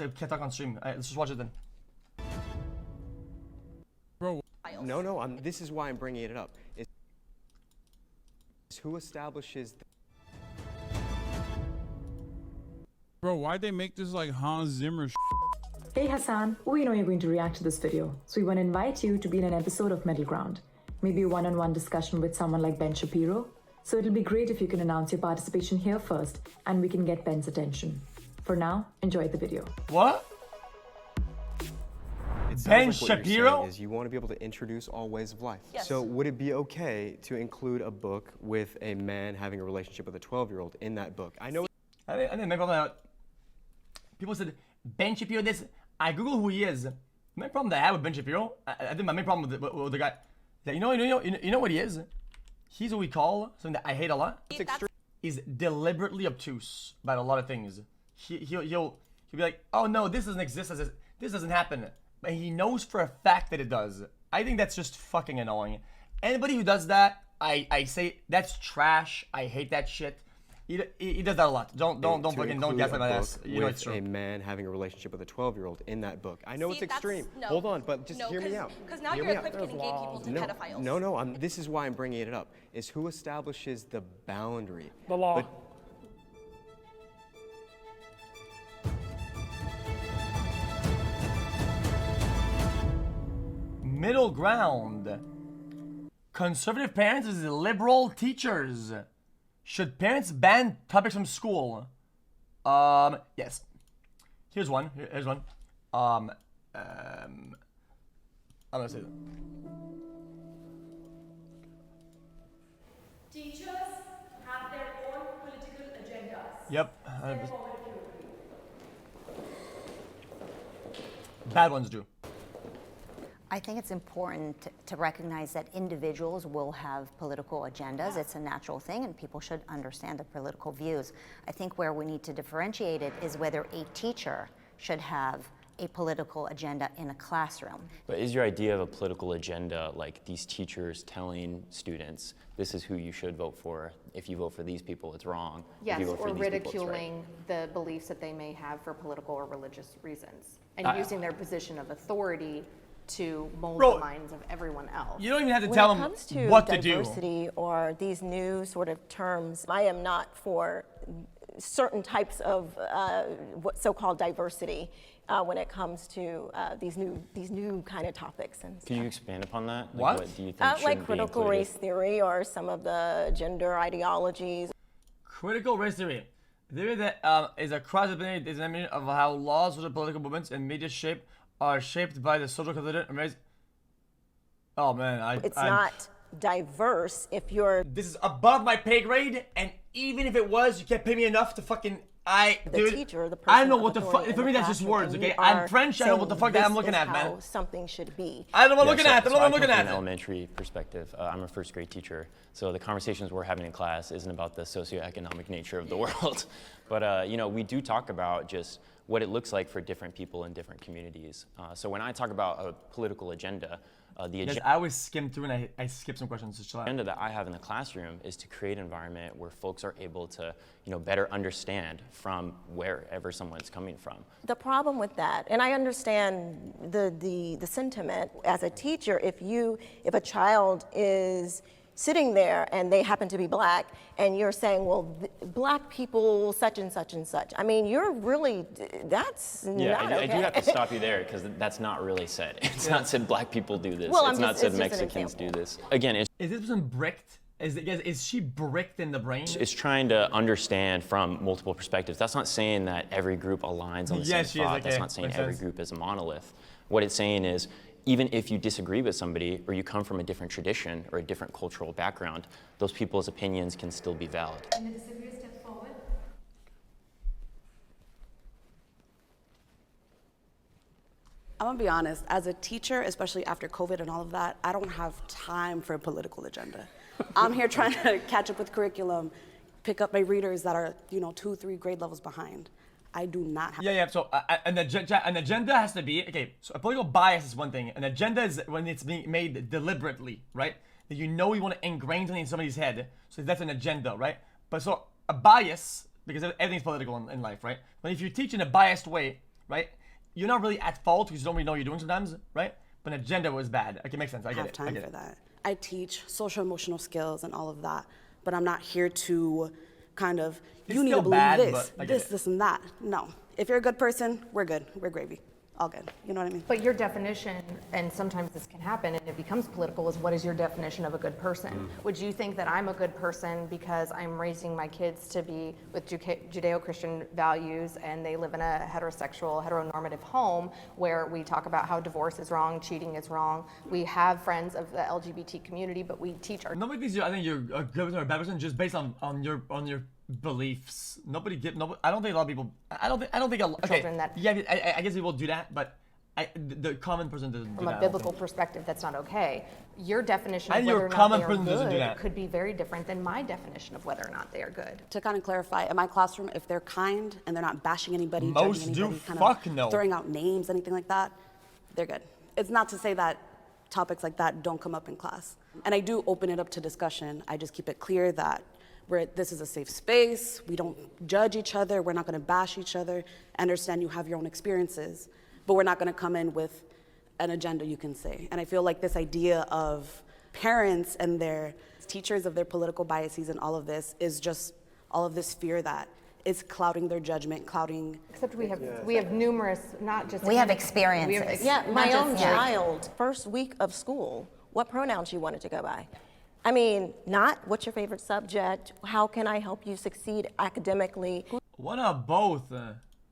Can't talk on stream. Let's just watch it then. Bro. No, this is why I'm bringing it up. It's who establishes... Bro, why'd they make this like Hans Zimmer Hey Hassan, we know you're going to react to this video, so we want to invite you to be in an episode of Middle Ground. Maybe a one-on-one discussion with someone like Ben Shapiro. So it'll be great if you can announce your participation here first, and we can get Ben's attention. For now, enjoy the video. What? Ben Shapiro? Is you want to be able to introduce all ways of life. Yes. So would it be okay to include a book with a man having a relationship with a 12-year-old in that book? I know. I didn't make problem. People said Ben Shapiro. This. I Google who he is. The main problem that I have with Ben Shapiro, I think my main problem with the guy, that you know what he is? He's what we call something that I hate a lot. He's deliberately obtuse about a lot of things. He'll be like, oh no, this doesn't exist. This doesn't happen. But he knows for a fact that it does. I think that's just fucking annoying. Anybody who does that, I say that's trash. I hate that shit. He does that a lot. Don't fucking gas my ass. You know it's true. A man having a relationship with a 12-year-old in that book. I know See, it's extreme. no. Hold on, but just hear me out. Because now Hear you're me out. equivocating gay people to pedophiles. No, this is why I'm bringing it up. Is who establishes the boundary? The law. Middle ground. Conservative parents is liberal teachers. Should parents ban topics from school? Yes. Here's one. I'm gonna say that. Teachers have their own political agendas. Yep. Bad ones do. I think it's important to recognize that individuals will have political agendas. It's a natural thing, and people should understand their political views. I think where we need to differentiate it is whether a teacher should have a political agenda in a classroom. But is your idea of a political agenda like these teachers telling students, this is who you should vote for, if you vote for these people, it's wrong. Yes, if you vote for or these people, it's right. ridiculing the beliefs that they may have for political or religious reasons, and using their position of authority to mold the minds of everyone else. You don't even have to tell them what to do. When it comes to diversity or these new sort of terms, I am not for certain types of what so-called diversity when it comes to these new kind of topics. And Could you expand upon that? What? What do you think like should critical be included? race theory or some of the gender ideologies. Critical race theory. Theory that is a cross-examination examination of how laws, social political movements, and media are shaped by the social considered and race. Oh man, It's not diverse if you're This is above my pay grade, and even if it was, you can't pay me enough to fucking. Dude, teacher, the person I don't know of what the fuck. authority For in me, the that's just classroom, words, and okay? you I'm are French. I know what the fuck saying I'm looking this at, is man. how something should be. I don't know what I'm Yeah, looking at. I don't know what I'm I looking come from at. an elementary perspective. I'm a first grade teacher, so the conversations we're having in class isn't about the socioeconomic nature of the world. But we do talk about just what it looks like for different people in different communities. So when I talk about a political agenda, Guys, I always skim through and I skip some questions. So chill out. agenda that I have in the classroom is to create an environment where folks are able to, better understand from wherever someone's coming from. The problem with that, and I understand the sentiment as a teacher, if a child is sitting there and they happen to be black and you're saying, well, black people such and such and such. I mean, that's not okay. I do have to stop you there because that's not really said. It's not said black people do this. Well, it's not said it's just an Mexicans do example. this. Again, Is this person bricked? Is she bricked in the brain? it's trying to understand from multiple perspectives. That's not saying that every group aligns on the Yes, she same is, thought. okay. That's not saying Makes every sense. group is a monolith. What it's saying is, even if you disagree with somebody or you come from a different tradition or a different cultural background, those people's opinions can still be valid. And the disagree step forward. I'm gonna be honest, as a teacher, especially after COVID and all of that, I don't have time for a political agenda. I'm here trying to catch up with curriculum, pick up my readers that are, 2, 3 grade levels behind. I do not have. Yeah. So an agenda has to be okay. So a political bias is one thing. An agenda is when it's being made deliberately, right? That you want to ingrain something in somebody's head. So that's an agenda, right? But so a bias, because everything's political in life, right? But if you teach in a biased way, right? You're not really at fault because you don't really know what you're doing sometimes, right? But an agenda was bad. Okay, makes sense. I get have it. I time get for it. that. I teach social emotional skills and all of that, but I'm not here to kind of, It's you need to still believe bad, this, but I get it. this, and that. No. If you're a good person, we're good. We're gravy. All good. You know what I mean? But your definition, and sometimes this can happen and it becomes political, is what is your definition of a good person? Would you think that I'm a good person because I'm raising my kids to be with Judeo-Christian values and they live in a heterosexual, heteronormative home where we talk about how divorce is wrong, cheating is wrong. We have friends of the LGBT community, but we teach our Nobody thinks I think you're a good person or a bad person just based on your beliefs. I don't think a lot of people. I don't think. Okay, children that- yeah, I guess people do that, but the common person doesn't do from that. a I don't biblical think. perspective, that's not okay. Your definition of And whether your or not common they are person doesn't do good that. could be very different than my definition of whether or not they are good. To kind of clarify, in my classroom, if they're kind and they're not bashing anybody, Most judging do. anybody, kind Fuck of no. throwing out names, anything like that, they're good. It's not to say that topics like that don't come up in class. And I do open it up to discussion. I just keep it clear that this is a safe space. We don't judge each other. We're not going to bash each other. I understand you have your own experiences, but we're not going to come in with an agenda, you can say. And I feel like this idea of parents and their teachers of their political biases and all of this is just all of this fear that is clouding their judgment, clouding. Except we have numerous, not just. We have experiences. Yeah, Not my just- own yeah. child, first week of school, what pronouns you wanted to go by. I mean, not what's your favorite subject, how can I help you succeed academically. What about both?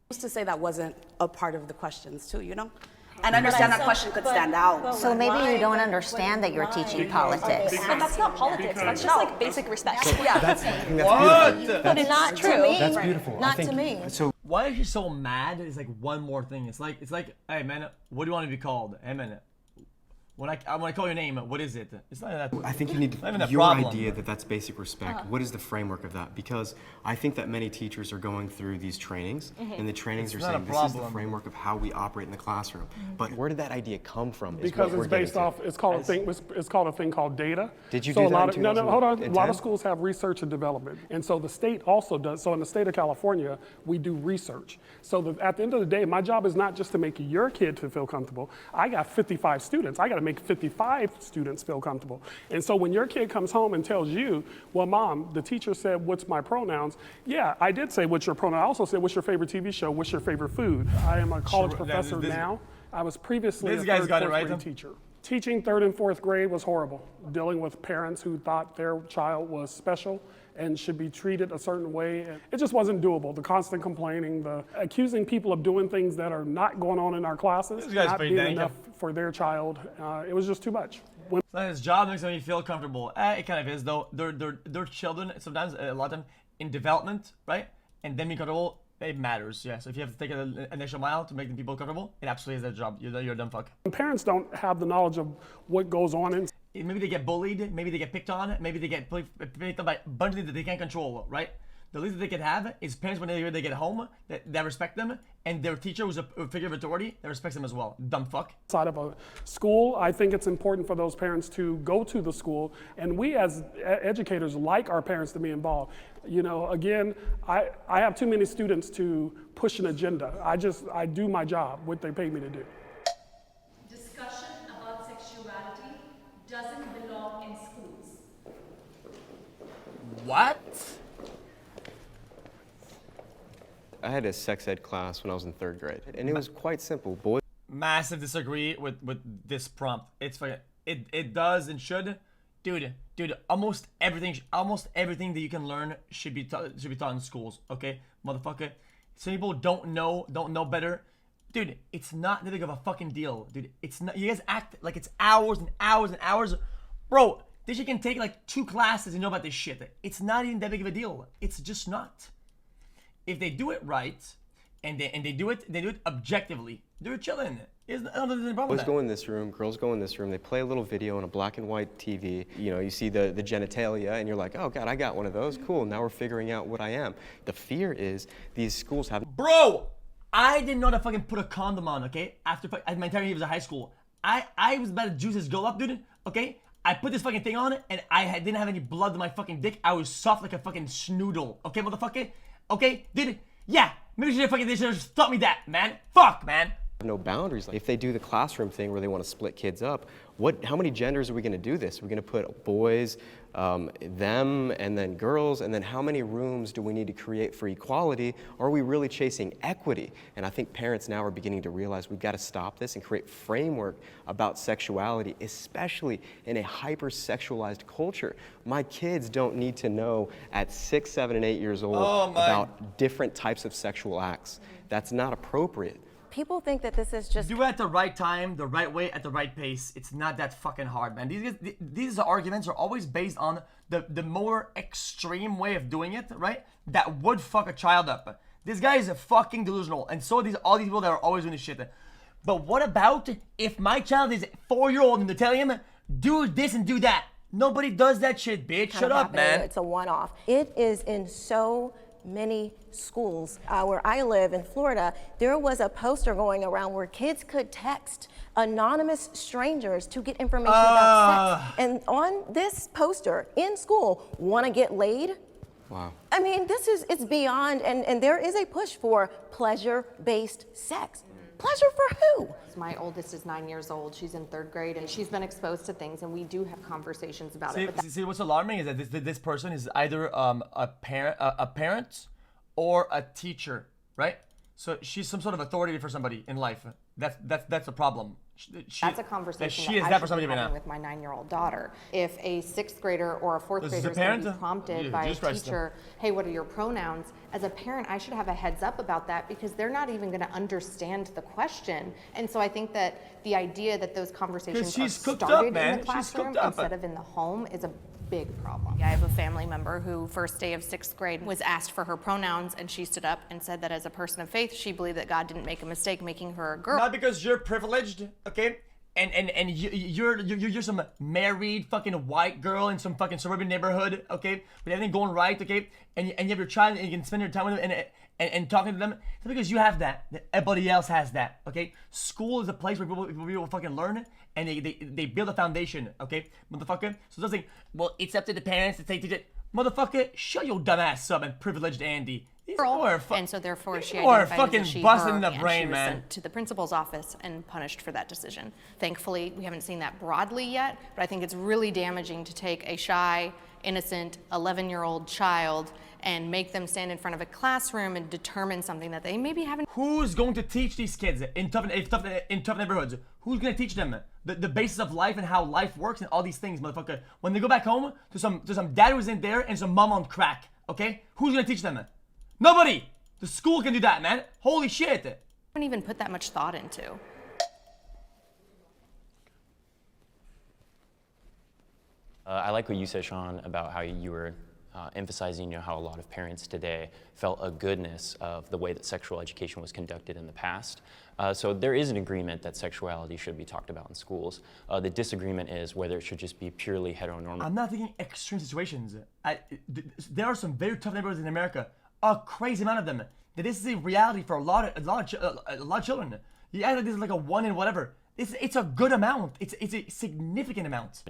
Who's to say that wasn't a part of the questions too, you know? And I understand that question could stand out. So maybe you don't understand that you're teaching politics. But that's not politics. That's just like basic respect. Yeah. That's, I think What? that's beautiful. But it's not to me. That's beautiful. I Not think- to me. So Why is she so mad? It's like one more thing. It's like, hey man, what do you want to be called? Hey man, when I call your name, what is it? It's not that. I think you need Not even a your problem. idea that that's basic respect. What is the framework of that? Because I think that many teachers are going through these trainings, and the trainings are not saying a this is the problem. framework of how we operate in the classroom. But where did that idea come from? is Because what it's we're based getting off. It's called a thing called data. Did you so do a that lot in of, no, hold on. A lot 2010? of schools have research and development, and so the state also does. So in the state of California, we do research. So at the end of the day, my job is not just to make your kid to feel comfortable. I got 55 students. I got to make 55 students feel comfortable. And so when your kid comes home and tells you, well, mom, the teacher said, what's my pronouns? Yeah, I did say what's your pronoun. I also said, what's your favorite TV show? What's your favorite food? I am a college professor now. I was previously This a guy's third, got it fourth right, grade though. teacher. Teaching third and fourth grade was horrible. Dealing with parents who thought their child was special and should be treated a certain way. And it just wasn't doable. The constant complaining, the accusing people of doing things that are not going on in our classes, This guy's not pretty being dank, enough for their child. It was just too much. When It's not his job makes them feel comfortable. It kind of is though. They're children sometimes, a lot of them in development, right? And then being comfortable, it matters. Yeah. So if you have to take an extra mile to make them people comfortable, it absolutely is their job. You're a dumb fuck. parents don't have the knowledge of what goes on in Maybe they get bullied. Maybe they get picked on. Maybe they get picked on by a bunch of things that they can't control, right? The least that they can have is parents when they get home that respect them, and their teacher who's a figure of authority that respects them as well. Dumb fuck. Outside of a school, I think it's important for those parents to go to the school, and we as educators like our parents to be involved. You know, again, I have too many students to push an agenda. I do my job, what they pay me to do. Discussion about sexuality doesn't belong in schools. What? I had a sex ed class when I was in third grade, and it was quite simple. Boys. Massive disagree with this prompt. It's fucking it does and should, dude. Almost everything that you can learn should be taught in schools. Okay, motherfucker. Some people don't know better. Dude, it's not that big of a fucking deal, dude. It's not. You guys act like it's hours and hours and hours, bro. This shit can take like 2 classes and know about this shit. It's not even that big of a deal. It's just not. If they do it right, and they do it objectively, they're chilling. There's no problem Boys with that. go in this room, girls go in this room, they play a little video on a black and white TV. You know, you see the genitalia, and you're like, oh God, I got one of those. Cool, now we're figuring out what I am. The fear is these schools have. Bro, I didn't know to fucking put a condom on, okay? After my entire years of high school. I was about to juice this girl up, dude, okay? I put this fucking thing on, and didn't have any blood in my fucking dick. I was soft like a fucking snoodle, okay, motherfucker? Okay, dude, yeah, Maybe they should have just taught me that, man. Fuck, man. No boundaries. If they do the classroom thing where they want to split kids up, how many genders are we going to do this? We're going to put boys, them, and then girls, and then how many rooms do we need to create for equality? Or are we really chasing equity? And I think parents now are beginning to realize we've got to stop this and create framework about sexuality, especially in a hyper-sexualized culture. My kids don't need to know at 6, 7, and 8 years old about different types of sexual acts. That's not appropriate. People think that this is just... Do it at the right time, the right way, at the right pace. It's not that fucking hard, man. These arguments are always based on the more extreme way of doing it, right? That would fuck a child up. This guy is a fucking delusional, and so are all these people that are always doing this shit. But what about if my child is 4-year-old and they're telling him, do this and do that? Nobody does that shit, bitch. Shut up, man. It's a one-off. It is in so many schools. Where I live in Florida, there was a poster going around where kids could text anonymous strangers to get information about sex. And on this poster in school, want to get laid? Wow. I mean, it's beyond, and there is a push for pleasure-based sex. Pleasure for who? My oldest is 9 years old. She's in 3rd grade, and she's been exposed to things, and we do have conversations about it. See, what's alarming is that this person is either a parent or a teacher, right? So she's some sort of authority for somebody in life. That's a problem. That's a conversation that I should be having with my 9-year-old daughter. If a 6th grader or a 4th grader is going to be prompted by a teacher, hey, what are your pronouns? As a parent, I should have a heads up about that because they're not even going to understand the question. And so I think that the idea that those conversations are started in the classroom instead of in the home is a big problem. I have a family member who first day of 6th grade was asked for her pronouns, and she stood up and said that as a person of faith, she believed that God didn't make a mistake making her a girl. Not because you're privileged, okay? And you're some married fucking white girl in some fucking suburban neighborhood, okay? With everything going right, okay? And you have your child and you can spend your time with them and talking to them. It's because you have that. Everybody else has that, okay? School is a place where people fucking learn and they build a foundation, okay? Motherfucker. So it's like, well, it's up to the parents to take it. Motherfucker, shut your dumb ass up and privileged Andy. And so therefore she identified as a she, busting her, the and brain, she was man. sent to the principal's office and punished for that decision. Thankfully, we haven't seen that broadly yet, but I think it's really damaging to take a shy, innocent 11-year-old child and make them stand in front of a classroom and determine something that they maybe haven't. Who's going to teach these kids in tough neighborhoods? Who's going to teach them the basis of life and how life works and all these things, motherfucker? When they go back home to some dad who's in there and some mom on crack, okay? Who's going to teach them? Nobody! The school can do that, man. Holy shit! I haven't even put that much thought into. I like what you said, Sean, about how you were emphasizing how a lot of parents today felt a goodness of the way that sexual education was conducted in the past. So there is an agreement that sexuality should be talked about in schools. The disagreement is whether it should just be purely heteronormative. I'm not thinking extreme situations. There are some very tough neighborhoods in America. A crazy amount of them. That this is a reality for a lot of children. You act like this is like a 1 in whatever. It's a good amount. It's a significant amount.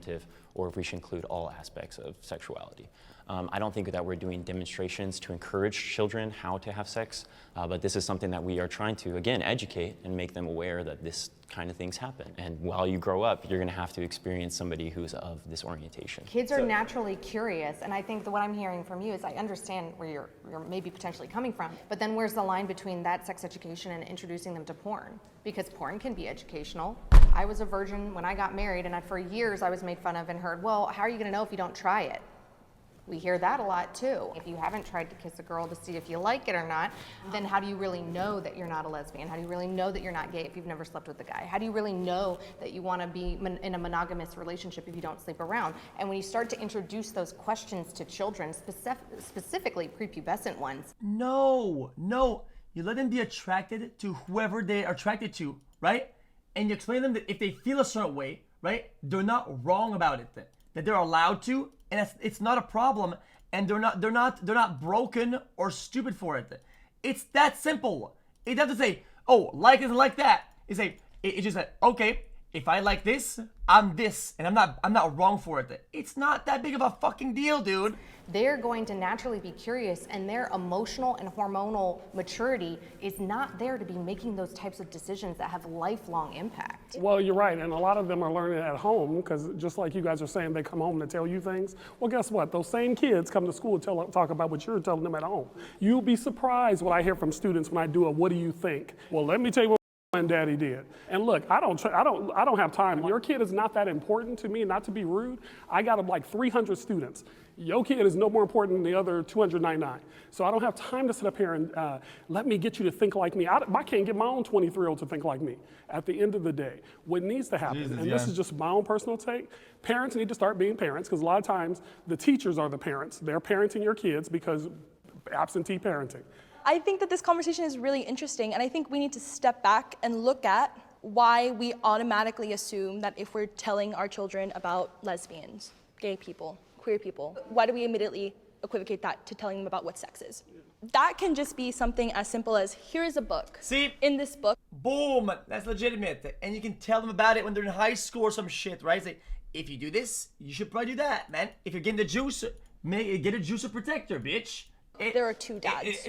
Or if we should include all aspects of sexuality. I don't think that we're doing demonstrations to encourage children how to have sex, but this is something that we are trying to, again, educate and make them aware that this kind of things happen. And while you grow up, you're going to have to experience somebody who's of this orientation. Kids are naturally curious, and I think that what I'm hearing from you is I understand where you're maybe potentially coming from, but then where's the line between that sex education and introducing them to porn? Because porn can be educational. I was a virgin when I got married, and for years I was made fun of and heard, well, how are you going to know if you don't try it? We hear that a lot too. If you haven't tried to kiss a girl to see if you like it or not, then how do you really know that you're not a lesbian? How do you really know that you're not gay if you've never slept with a guy? How do you really know that you want to be in a monogamous relationship if you don't sleep around? And when you start to introduce those questions to children, specifically prepubescent ones. No. You let them be attracted to whoever they are attracted to, right? And you explain to them that if they feel a certain way, right, they're not wrong about it. That they're allowed to, and it's not a problem, and they're not broken or stupid for it. It's that simple. It doesn't say, oh, like this and like that. It's just like, okay, if I like this, I'm this, and I'm not wrong for it. It's not that big of a fucking deal, dude. They're going to naturally be curious, and their emotional and hormonal maturity is not there to be making those types of decisions that have lifelong impact. Well, you're right, and a lot of them are learning at home, because just like you guys are saying, they come home to tell you things. Well, guess what? Those same kids come to school and talk about what you're telling them at home. You'll be surprised what I hear from students when I do a "What do you think?" Well, let me tell you what and daddy did. And look, I don't have time. Your kid is not that important to me, not to be rude. I got like 300 students. Your kid is no more important than the other 299. So I don't have time to sit up here and let me get you to think like me. I can't get my own 23-year-old to think like me. At the end of the day, what needs to happen, and this is just my own personal take, parents need to start being parents, because a lot of times the teachers are the parents. They're parenting your kids because absentee parenting. I think that this conversation is really interesting, and I think we need to step back and look at why we automatically assume that if we're telling our children about lesbians, gay people, queer people, why do we immediately equivocate that to telling them about what sex is? That can just be something as simple as, here is a book. See? In this book. Boom, that's legitimate. And you can tell them about it when they're in high school or some shit, right? It's like, if you do this, you should probably do that, man. If you're getting the juice, get a juicer protector, bitch. There are two dads.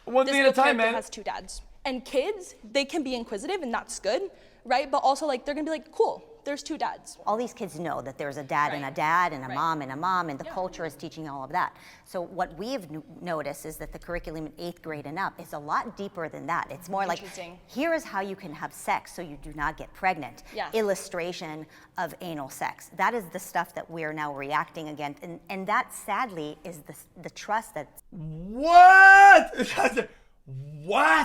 One thing at a time, man. Has two dads. And kids, they can be inquisitive, and that's good, right? But also, like, they're gonna be like, cool, there's two dads. All these kids know that there's a dad and a dad and a mom and a mom, and the culture is teaching all of that. So what we've noticed is that the curriculum in 8th grade and up is a lot deeper than that. It's more like, here is how you can have sex so you do not get pregnant. Illustration of anal sex. That is the stuff that we're now reacting against, and that sadly is the trust that's What?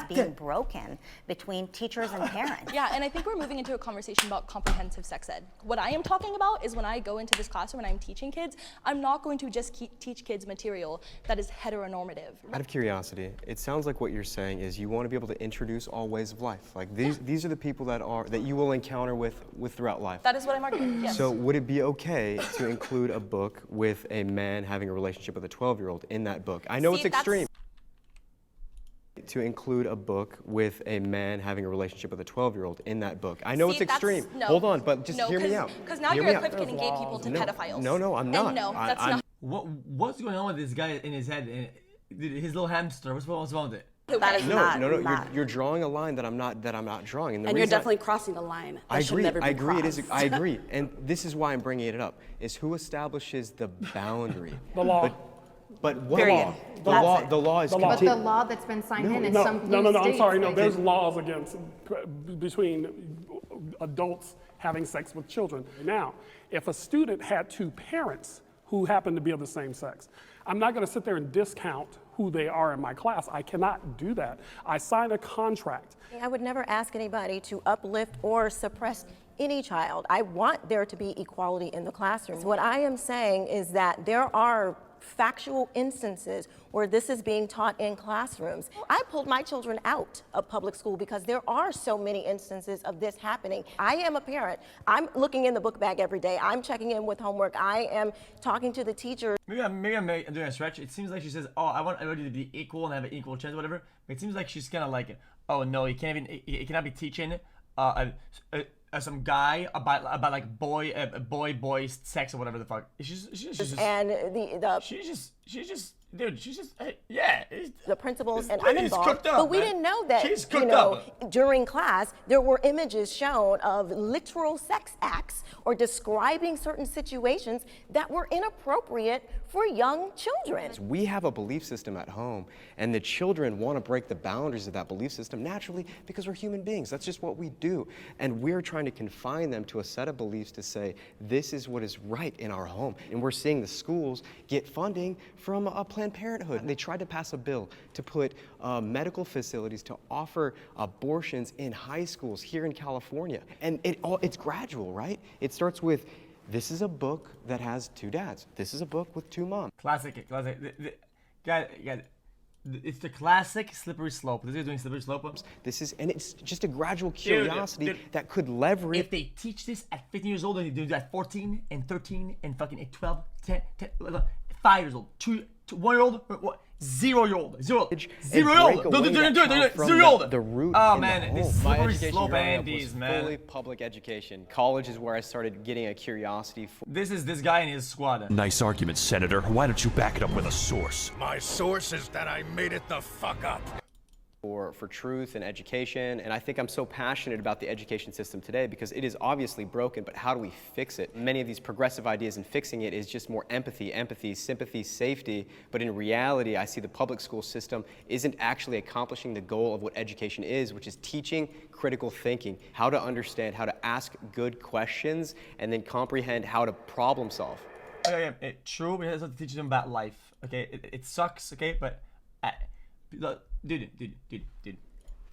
being broken between teachers and parents. Yeah, and I think we're moving into a conversation about comprehensive sex ed. What I am talking about is when I go into this classroom and I'm teaching kids, I'm not going to just teach kids material that is heteronormative. Out of curiosity, it sounds like what you're saying is you want to be able to introduce all ways of life. Like these are the people that you will encounter with throughout life. That is what I'm arguing, yes. So would it be okay to include a book with a man having a relationship with a 12-year-old in that book? I know it's extreme. To include a book with a man having a relationship with a 12-year-old in that book. I know it's extreme. Hold on, but just hear me out. Because now you're equivocating gay people to pedophiles. No, I'm not. And no, that's not. What's going on with this guy in his head? His little hamster. What's wrong with it? That is No. You're drawing a line that I'm not drawing. And you're definitely crossing a line. I agree. I agree. And this is why I'm bringing it up. Is who establishes the boundary? The law. But what law? The law is But the law that's been signed in in some No, states. I'm sorry. No, there's laws between adults having sex with children. Now, if a student had two parents who happen to be of the same sex, I'm not going to sit there and discount who they are in my class. I cannot do that. I signed a contract. I would never ask anybody to uplift or suppress any child. I want there to be equality in the classroom. What I am saying is that there are factual instances where this is being taught in classrooms. I pulled my children out of public school because there are so many instances of this happening. I am a parent. I'm looking in the book bag every day. I'm checking in with homework. I am talking to the teacher. Maybe I'm doing a stretch. It seems like she says, oh, I want everybody to be equal and have an equal chance, whatever. But it seems like she's kind of like, oh no, you cannot be teaching some guy about like boy sex or whatever the fuck. She's just the principals and I'm involved, but we didn't know that during class there were images shown of literal sex acts or describing certain situations that were inappropriate for young children. We have a belief system at home, and the children want to break the boundaries of that belief system naturally because we're human beings. That's just what we do. And we're trying to confine them to a set of beliefs to say, this is what is right in our home. And we're seeing the schools get funding from Planned Parenthood. They tried to pass a bill to put medical facilities to offer abortions in high schools here in California. And it's gradual, right? It starts with, this is a book that has two dads. This is a book with two moms. Classic. Guys, it's the classic slippery slope. This is doing slippery slope. And it's just a gradual curiosity that could leverage. If they teach this at 15 years old, and they do that at 14 and 13 and fucking at 12, 10, 5 years old, 1 year old, 0-year-old. 0. and 0-year-old. break away that child from 0-year-old. the root Oh in the man, this home. My slippery education slope growing up Andes, was man. fully public education. College is where I started getting a curiosity for. This is this guy and his squad. Nice argument, Senator. Why don't you back it up with a source? My source is that I made it the fuck up. For truth and education, and I think I'm so passionate about the education system today because it is obviously broken, but how do we fix it? Many of these progressive ideas in fixing it is just more empathy, sympathy, safety, but in reality, I see the public school system isn't actually accomplishing the goal of what education is, which is teaching critical thinking, how to understand, how to ask good questions, and then comprehend how to problem solve. Okay, true, we have to teach them about life, okay? It sucks, okay, but... Dude.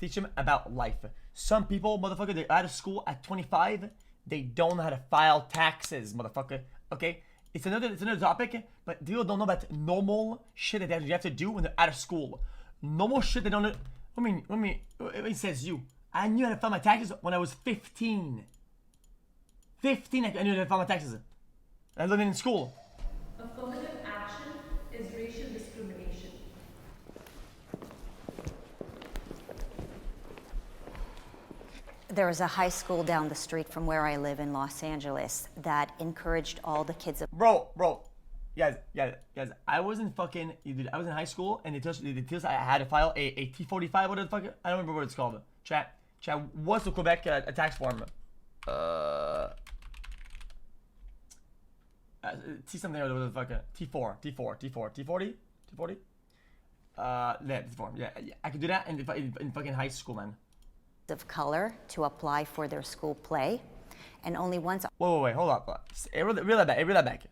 Teach them about life. Some people, motherfucker, they're out of school at 25. They don't know how to file taxes, motherfucker. Okay? It's another topic, but people don't know about normal shit that you have to do when they're out of school. Normal shit they don't know. I mean, it says you. I knew how to file my taxes when I was 15. 15, I knew how to file my taxes. I lived in school. Affirmative action is racial discrimination. There was a high school down the street from where I live in Los Angeles that encouraged all the kids of... Bro. Guys, I was in high school and they told us I had to file a T45, what the fuck? I don't remember what it's called. Chat, what's the Quebec tax form? T something or the fuck? T4, T40? Yeah, T4. Yeah, I could do that in fucking high school, man. ...of color to apply for their school play, and only once... Wait, hold up. Reel that back.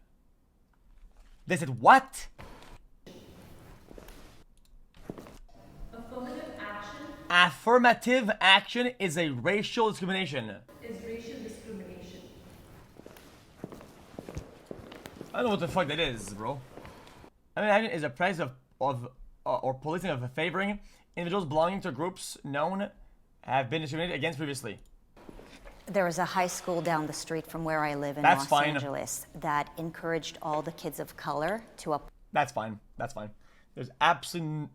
They said what? Affirmative action. Affirmative action is a racial discrimination. Is racial discrimination. I don't know what the fuck that is, bro. Affirmative action is a price or policing of favoring individuals belonging to groups known have been discriminated against previously. There was a high school down the streat from where I live in That's Los fine. Angeles that encouraged all the kids of color to... That's fine. There's absolutely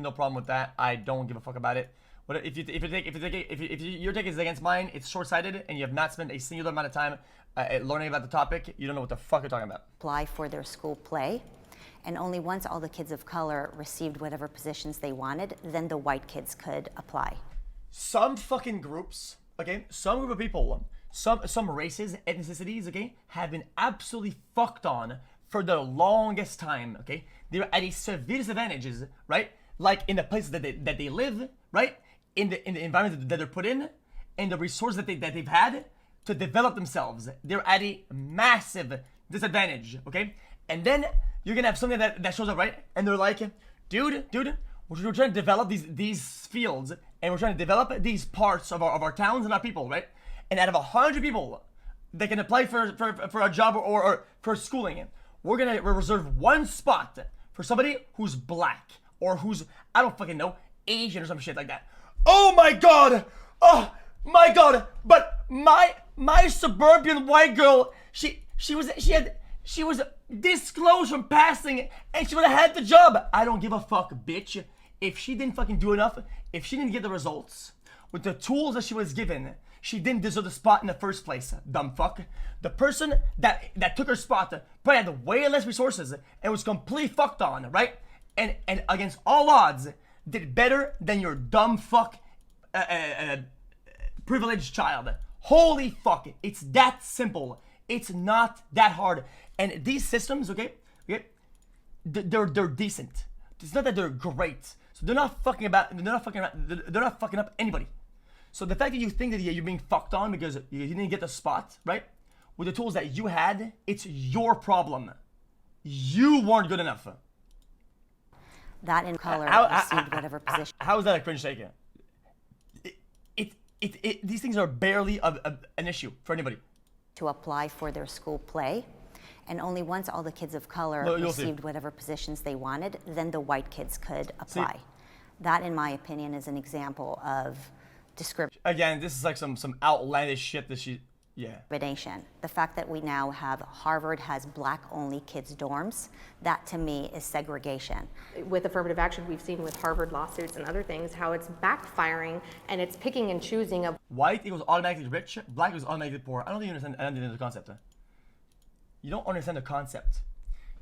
no problem with that. I don't give a fuck about it. But if your take is against mine, it's short-sighted, and you have not spent a singular amount of time learning about the topic. You don't know what the fuck you're talking about. ...apply for their school play. And only once all the kids of color received whatever positions they wanted, then the white kids could apply. Some fucking groups, okay, some group of people, some races, ethnicities, okay, have been absolutely fucked on for the longest time, okay? They're at a severe disadvantage, right? Like in the places that they live, right? In the environment that they're put in, and the resources that they've had to develop themselves. They're at a massive disadvantage, okay? And then you're gonna have something that shows up, right? And they're like, dude, we're trying to develop these fields, and we're trying to develop these parts of our towns and our people, right? And out of 100 people that can apply for a job or for schooling, we're gonna reserve one spot for somebody who's black or who's, I don't fucking know, Asian or some shit like that. Oh my god! But my suburban white girl, she was disclosed from passing, and she would have had the job. I don't give a fuck, bitch. If she didn't fucking do enough, if she didn't get the results with the tools that she was given, she didn't deserve the spot in the first place, dumb fuck. The person that took her spot probably had way less resources and was completely fucked on, right? And against all odds, did better than your dumb fuck privileged child. Holy fuck, it's that simple. It's not that hard. And these systems, okay, they're decent. It's not that they're great. So they're not fucking up anybody. So the fact that you think that you're being fucked on because you didn't get the spot, right? With the tools that you had, it's your problem. You weren't good enough. That in color received whatever position. How is that a cringe take? These things are barely an issue for anybody. To apply for their school play. And only once all the kids of color received whatever positions they wanted, then the white kids could apply. That, in my opinion, is an example of discrimination. Again, this is like some outlandish shit that Yeah. discrimination. The fact that we now have Harvard has black-only kids' dorms, that to me is segregation. With affirmative action, we've seen with Harvard lawsuits and other things how it's backfiring and it's picking and choosing of White equals automatically rich, black equals automatically poor. I don't think you understand. I don't think the concept. You don't understand the concept.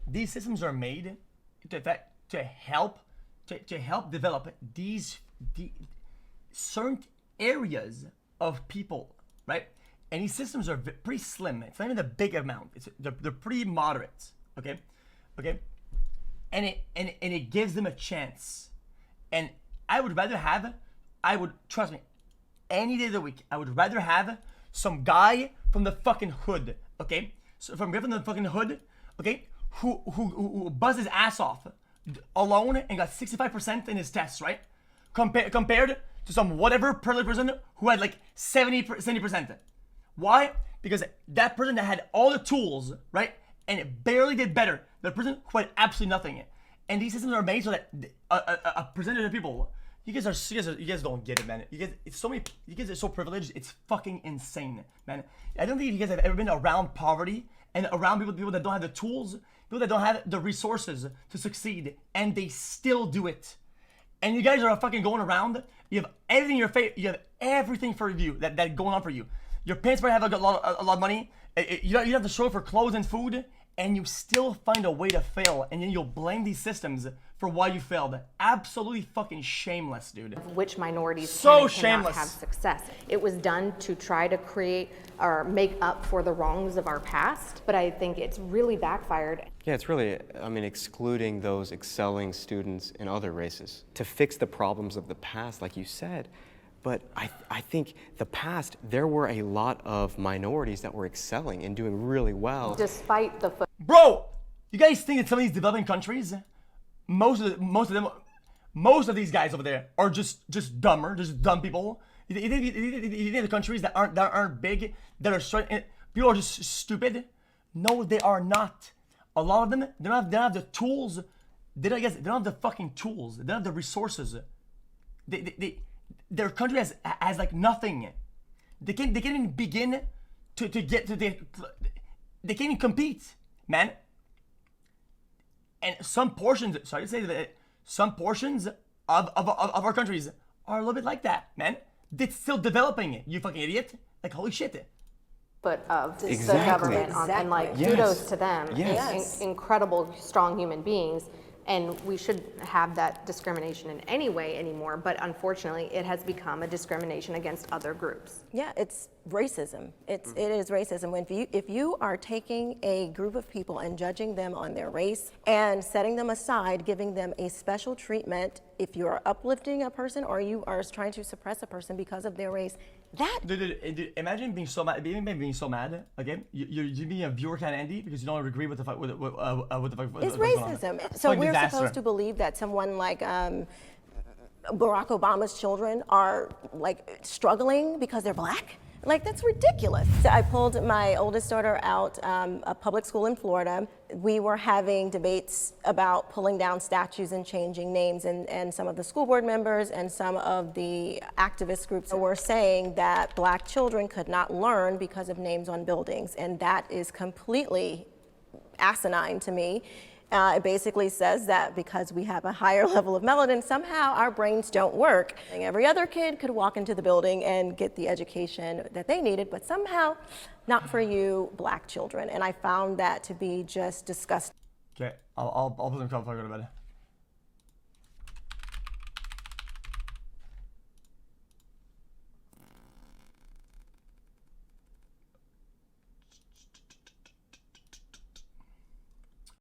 These systems are made to help develop these certain areas of people, right? And these systems are pretty slim. It's not even a big amount. They're pretty moderate. Okay. And it gives them a chance. And I would trust me, any day of the week, I would rather have some guy from the fucking hood, okay? So from the fucking hood, okay, who buzzed his ass off alone and got 65% in his tests, right? Compared to some whatever privileged person who had like 70%. Why? Because that person that had all the tools, right, and it barely did better, the person who had absolutely nothing. And these systems are made so that a percentage of people. You guys don't get it, man. You guys are so privileged. It's fucking insane, man. I don't think you guys have ever been around poverty and around people that don't have the tools, people that don't have the resources to succeed, and they still do it. And you guys are fucking going around. You have everything in your face. You have everything for you that going on for you. Your parents might have a lot of money. You have to show for clothes and food, and you still find a way to fail, and then you'll blame these systems for why you failed. Absolutely fucking shameless, dude. which minorities So cannot shameless. have success. It was done to try to create or make up for the wrongs of our past, but I think it's really backfired. Yeah, it's really, excluding those excelling students in other races to fix the problems of the past, like you said. But I think the past, there were a lot of minorities that were excelling and doing really well. Despite the Bro, you guys think that some of these developing countries, most of these guys over there are just dumber, just dumb people. You think the countries that aren't big, that are people are just stupid? No, they are not. A lot of them, they don't have the tools. They don't have the fucking tools. They don't have the resources. Their country has like nothing. They can't even begin to get to they can't even compete, man. And some portions, sorry to say that, some portions of our countries are a little bit like that, man. It's still developing, you fucking idiot. Like, holy shit. foot of the Exactly. government, and like Yes. kudos to them. Yes. Incredible, strong human beings. And we should have that discrimination in any way anymore, but unfortunately, it has become a discrimination against other groups. Yeah, it's racism. It is racism. If you are taking a group of people and judging them on their race and setting them aside, giving them a special treatment, if you are uplifting a person or you are trying to suppress a person because of their race, that. Dude, imagine being so mad. Being so mad. Okay, you're being a viewer kind of Andy because you don't agree with the fuck with the fuck. It's racism. So we're supposed to believe that someone like Barack Obama's children are like struggling because they're black? Like, that's ridiculous. So I pulled my oldest daughter out a public school in Florida. We were having debates about pulling down statues and changing names, and some of the school board members and some of the activist groups were saying that black children could not learn because of names on buildings, and that is completely asinine to me. It basically says that because we have a higher level of melanin, somehow our brains don't work. And every other kid could walk into the building and get the education that they needed, but somehow not for you black children. And I found that to be just disgusting. Okay, I'll put them before I go to bed.